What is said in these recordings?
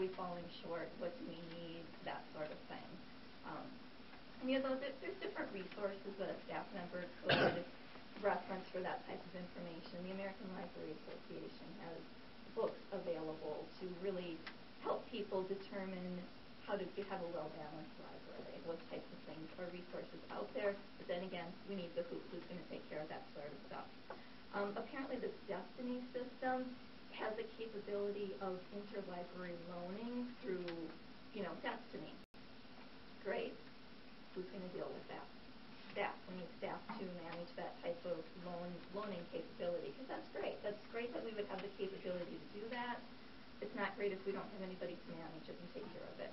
we falling short? What do we need? That sort of thing. There's different resources that a staff member could reference for that type of information. The American Library Association has books available to really help people determine how to have a well-balanced library. Those types of things are resources out there, but then again, we need the who's going to take care of that sort of stuff. Apparently this Destiny system has a capability of interlibrary loaning through, Destiny. Great. Who's going to deal with that? Staff. We need staff to manage that type of loaning capability, because that's great. That's great that we would have the capability to do that. It's not great if we don't have anybody to manage it and take care of it.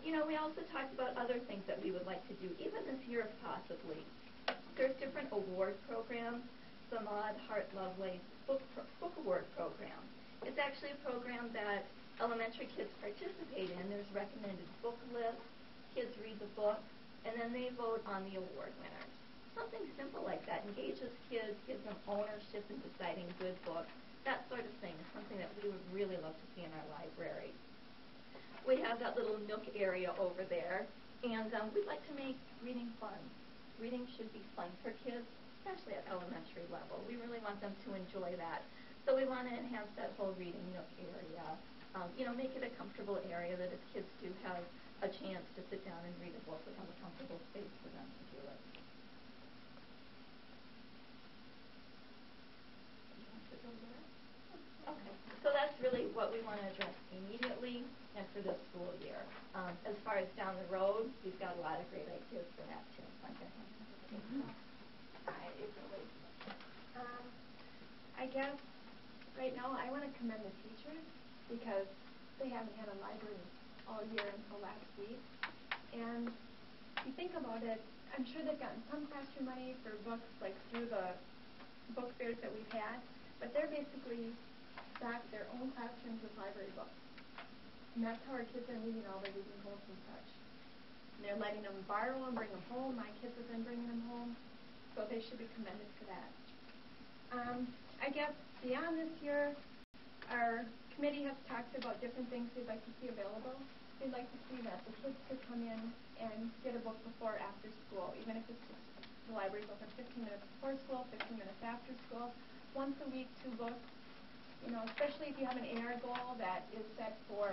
We also talked about other things that we would like to do, even this year if possibly. There's different award programs. The Maud Hart Lovelace Book Award Program. It's actually a program that elementary kids participate in. There's recommended book lists. Kids read the book, and then they vote on the award winners. Something simple like that engages kids, gives them ownership in deciding good books. That sort of thing is something that we would really love to see in our library. We have that little nook area over there, and we'd like to make reading fun. Reading should be fun for kids, especially at elementary level. We really want them to enjoy that. So we want to enhance that whole reading nook area. Make it a comfortable area that if kids do have a chance to sit down and read a book, we have a comfortable space for them to do it. Okay, so that's really what we want to address immediately and for this school year. As far as down the road, we've got a lot of great ideas for that too. Hi, April. I guess right now I want to commend the teachers because they haven't had a library all year until last week. And if you think about it, I'm sure they've gotten some classroom money for books, like through the book fairs that we've had, but they're basically stocked their own classrooms with library books. And that's how our kids are meeting all their reading goals and such. And they're letting them borrow and bring them home. My kids have been bringing them home, so they should be commended for that. I guess beyond this year, our committee has talked about different things we'd like to see available. We'd like to see that the kids could come in and get a book before or after school, even if it's just the library's open 15 minutes before school, 15 minutes after school. Once a week, 2 books. Especially if you have an AR goal that is set for,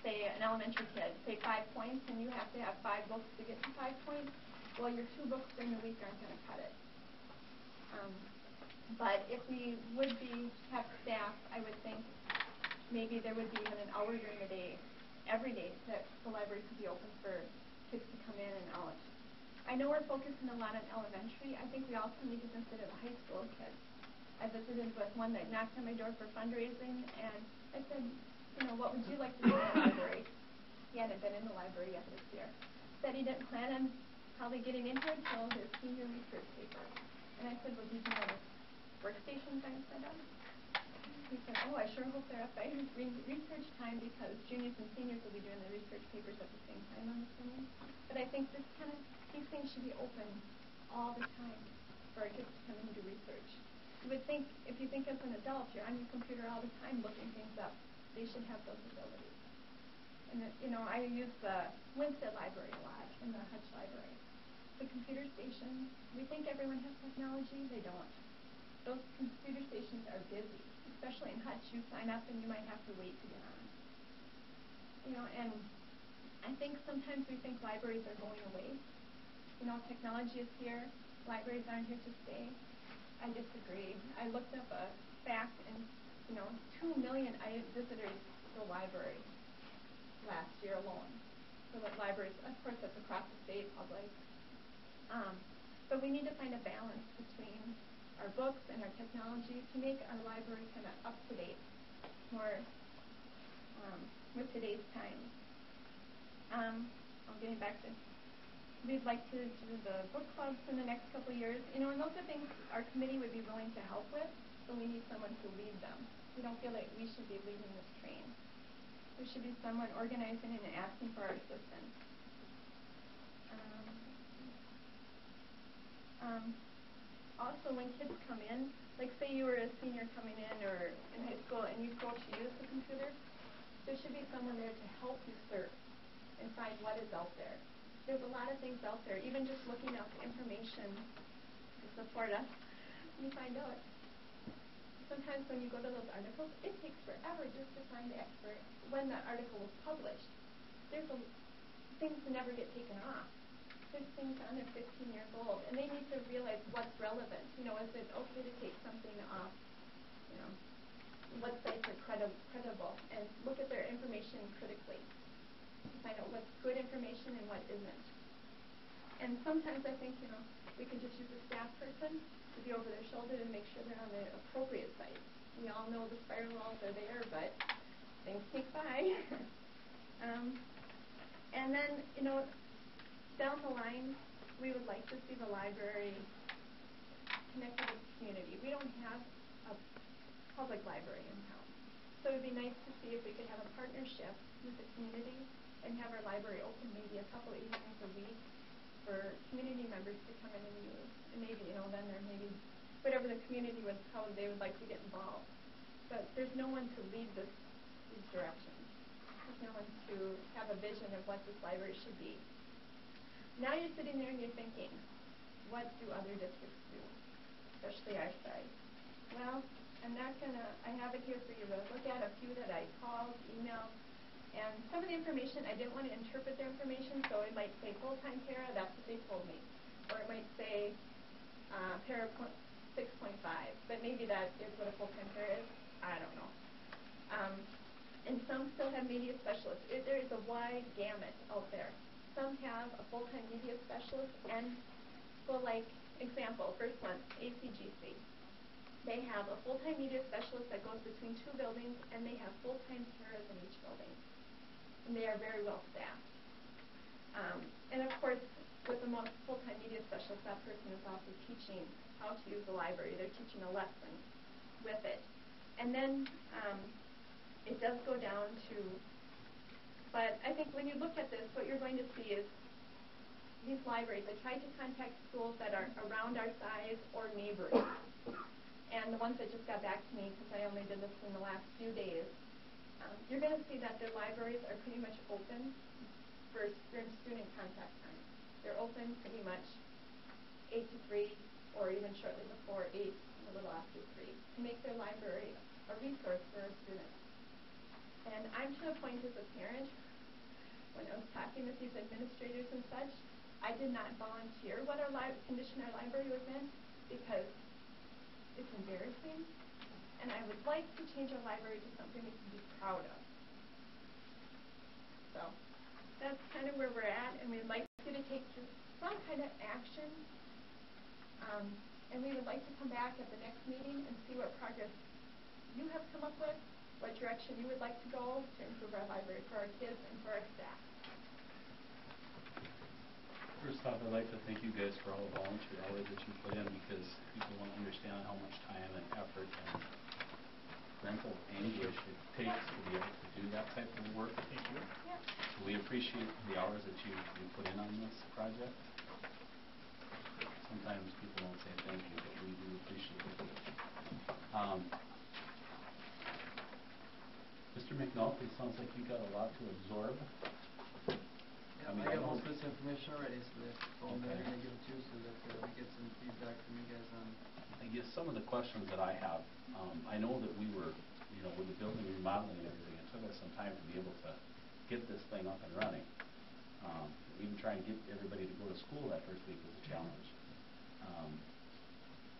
say, an elementary kid, say 5 points, and you have to have 5 books to get to 5 points. Well, your 2 books during the week aren't going to cut it. But if we would have staff, I would think maybe there would be even an hour during the day, every day, that the library could be open for kids to come in and out. I know we're focusing a lot on elementary. I think we also need to consider the high school kids. I visited with one that knocked on my door for fundraising, and I said, what would you like to do in the library? He hadn't been in the library yet this year. Said he didn't plan on probably getting into it until his senior research paper. And I said, well, did you know workstations aren't set up? He said, I sure hope they're up by research time because juniors and seniors will be doing the research papers at the same time, I'm assuming. But I think these things should be open all the time for our kids to come in and do research. You would think, if you think as an adult, you're on your computer all the time looking things up. They should have those abilities. And, I use the Winstead Library a lot and the Hutch Library. The computer stations, we think everyone has technology. They don't. Those computer stations are busy, especially in Hutch. You sign up and you might have to wait to get on. And I think sometimes we think libraries are going away. Technology is here. Libraries aren't here to stay. I disagree. I looked up a fact, and 2 million visitors to the library last year alone. So that libraries, of course, that's across the state, public. But we need to find a balance between our books and our technology to make our library kind of up to date, more with today's times. I'm getting back to. We'd like to do the book clubs in the next couple of years. And those are things our committee would be willing to help with, so we need someone to lead them. We don't feel like we should be leading this train. There should be someone organizing and asking for our assistance. Also, when kids come in, like say you were a senior coming in or in high school and you go to use the computer, There should be someone there to help you search and find what is out there. There's a lot of things out there, even just looking up information to support us. You find out sometimes when you go to those articles, it takes forever just to find the expert when that article was published. Things never get taken off. There's things on there 15 years old, and they need to realize what's relevant. Is it okay to take something off? What sites are credible, and look at their information critically to find out what's good information and what isn't. And sometimes I think, we can just use a staff person to be over their shoulder to make sure they're on the appropriate site. We all know the spiral walls are there, but things sneak by. And then, down the line, we would like to see the library connected with the community. We don't have a public library in town. So it would be nice to see if we could have a partnership with the community and have our library open maybe a couple of evenings a week for community members to come in and use. And maybe, then there maybe whatever the community would, how they would like to get involved. But there's no one to lead these directions. There's no one to have a vision of what this library should be. Now you're sitting there and you're thinking, what do other districts do, especially our size? Well, I have it here for you to look at, a few that I called, emailed, and some of the information, I didn't want to interpret their information, so it might say full-time para, that's what they told me. Or it might say para 6.5, but maybe that is what a full-time para is. I don't know. And some still have media specialists. There is a wide gamut out there. Some have a full-time media specialist, and example, first one, ACGC. They have a full-time media specialist that goes between two buildings, and they have full-time paras in each building. And they are very well staffed. And of course, with the most full-time media specialist, that person is also teaching how to use the library. They're teaching a lesson with it. And then it does go down to, but I think when you look at this, what you're going to see is these libraries. I tried to contact schools that are around our size or neighbors. And the ones that just got back to me, because I only did this in the last few days, you're going to see that their libraries are pretty much open for student contact time. They're open pretty much 8 to 3, or even shortly before 8, and a little after 3, to make their library a resource for our students. And I'm to a point as a parent, when I was talking with these administrators and such, I did not volunteer what condition our library was in, because it's embarrassing, and I would like to change our library to something we can be proud of. So that's kind of where we're at, and we'd like you to take some kind of action, and we would like to come back at the next meeting and see what progress you have come up with, what direction you would like to go to improve our library for our kids and for our staff. First off, I'd like to thank you guys for all the volunteer hours that you put in, because people don't understand how much time and effort and mental anguish it takes to be able to do that type of work. Thank you. Yeah. So we appreciate the hours that you put in on this project. Sometimes people don't say thank you, but we do appreciate it. Mr. McNulty, sounds like you got a lot to absorb. I got most of this information already, so that's all I'm going to give it to you, so that we get some feedback from you guys on. I guess some of the questions that I have, I know that we were, with the building remodeling and everything, it took us some time to be able to get this thing up and running. Even trying to get everybody to go to school that first week was a challenge.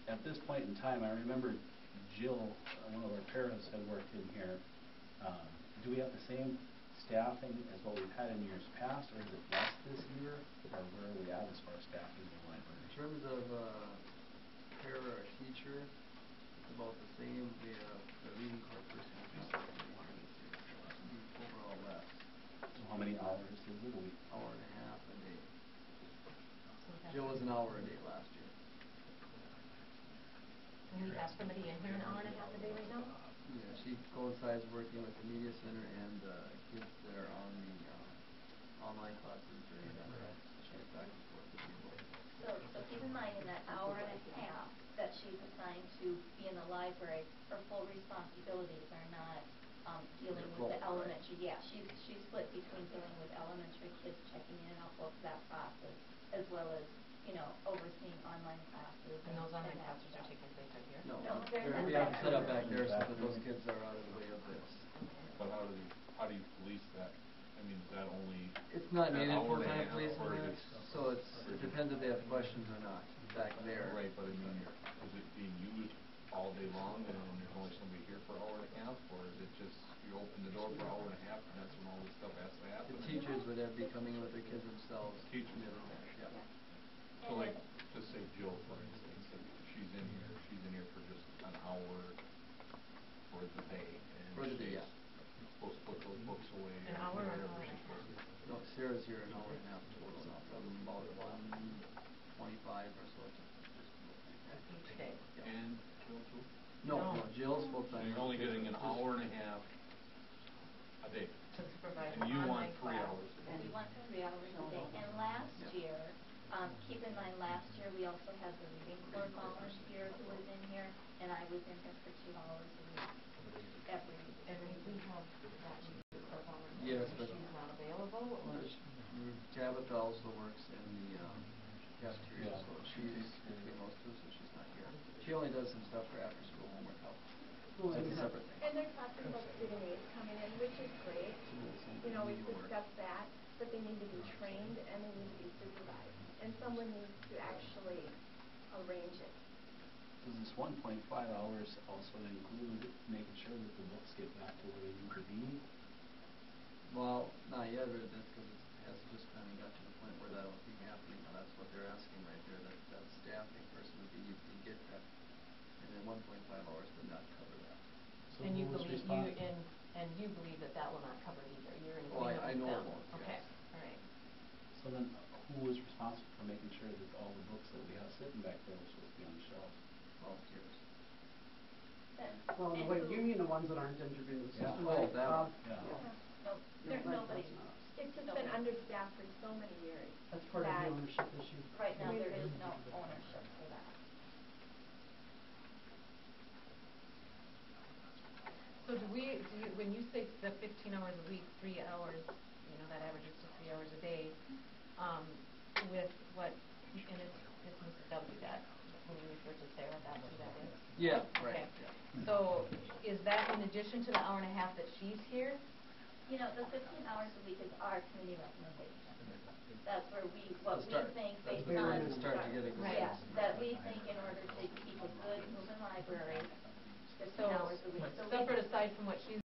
At this point in time, I remember Jill, one of our paras, had worked in here. Do we have the same staffing as what we've had in years past, or is it less this year, or where are we at as far as staffing in the library? In terms of para or teacher, it's about the same. We have the reading club person who's overall less. So how many hours is it a week? Hour and a half a day. Jill was an hour a day last year. And we have somebody in here an hour and a half a day right now? Yeah, she coincides working with the media center and kids that are on the online classes during that. She gets back and forth with people. So keep in mind, in that hour and a half that she's assigned to be in the library, her full responsibilities are not dealing with the elementary she's split between dealing with elementary kids, checking in and out of that process, as well as, overseeing online classes. And those online that classes are stuff. taking place right here? No, No, they're not we have it back set up there. back there so that those kids are out of the way of this. But how do you police that? I mean, is that only It's not an needed hour for and a time half, police or on that, is it- so it depends if they have questions or not back there. Right, but I mean, is it being used all day long and there's only somebody here for an hour and a half? Or is it just you open the door for an hour and a half and that's when all this stuff has to happen? The teachers would have be coming in with their kids themselves. Teachers. and everything, yeah. So like, just say Jill, for instance, if she's in here for just an hour for the day. And For the day, she's yeah. supposed to put those books away. An or hour or an whatever hour she's and a half? supposed to. No, Sarah's here an hour and a half total now, from about 1:25 or so to just. Each day? Yeah. And Jill too? No, No. Jill's full So time. you're only getting an hour and a half a day. To supervise And you want online 3 class. hours a day. And we went 3 hours a day. And last Yeah. year, keep in mind, last year, we also had the reading club volunteer who was in here, and I was in here for 2 hours a week, every And we have that new club volunteer. Yes, but. She's not available, or? Tabitha also works in the cafeteria, Yeah. so she's between those two, so she's not here. She only does some stuff for after school homework help. That's a separate thing. And they're talking about student aides coming in, which is great. We've discussed that, but they need to be trained and they need to be supervised. And someone needs to actually arrange it. Does this 1.5 hours also include making sure that the books get back to where they need to be? Well, not yet, but that's because it has just kind of got to the point where that'll be happening. Now, that's what they're asking right there, that staffing person would be, you can get that. And then 1.5 hours would not cover that. So And you who was believe, respon- and you believe that will not cover it either, you're in Oh, agreement I with know them? it won't, Okay, yes. all right. So then, who is responsible for making sure that all the books that we have sitting back there are supposed to be on the shelves? Volunteers. then. Well, and wait, who- you mean the ones that aren't entered in the Yeah. system? Oh, right? that one. Yeah. No, there's right, nobody. that's not. It's just Nobody. been understaffed for so many years. That's part of the that ownership issue. Right now, we- there is no ownership for that. So when you say the 15 hours a week, 3 hours, that averages to 3 hours a day, with what, and it's Mrs. W. that, when you refer to Sarah, that's who that is? Yeah, Okay. right, yeah. So is that in addition to the hour and a half that she's here? The 15 hours a week is our committee recommendation. That's where what To we start. think That's based what on. we start to get a good Right. Yeah, sense. that we think in order to keep a good moving library, 15 So hours a week. So we- separate aside from what she's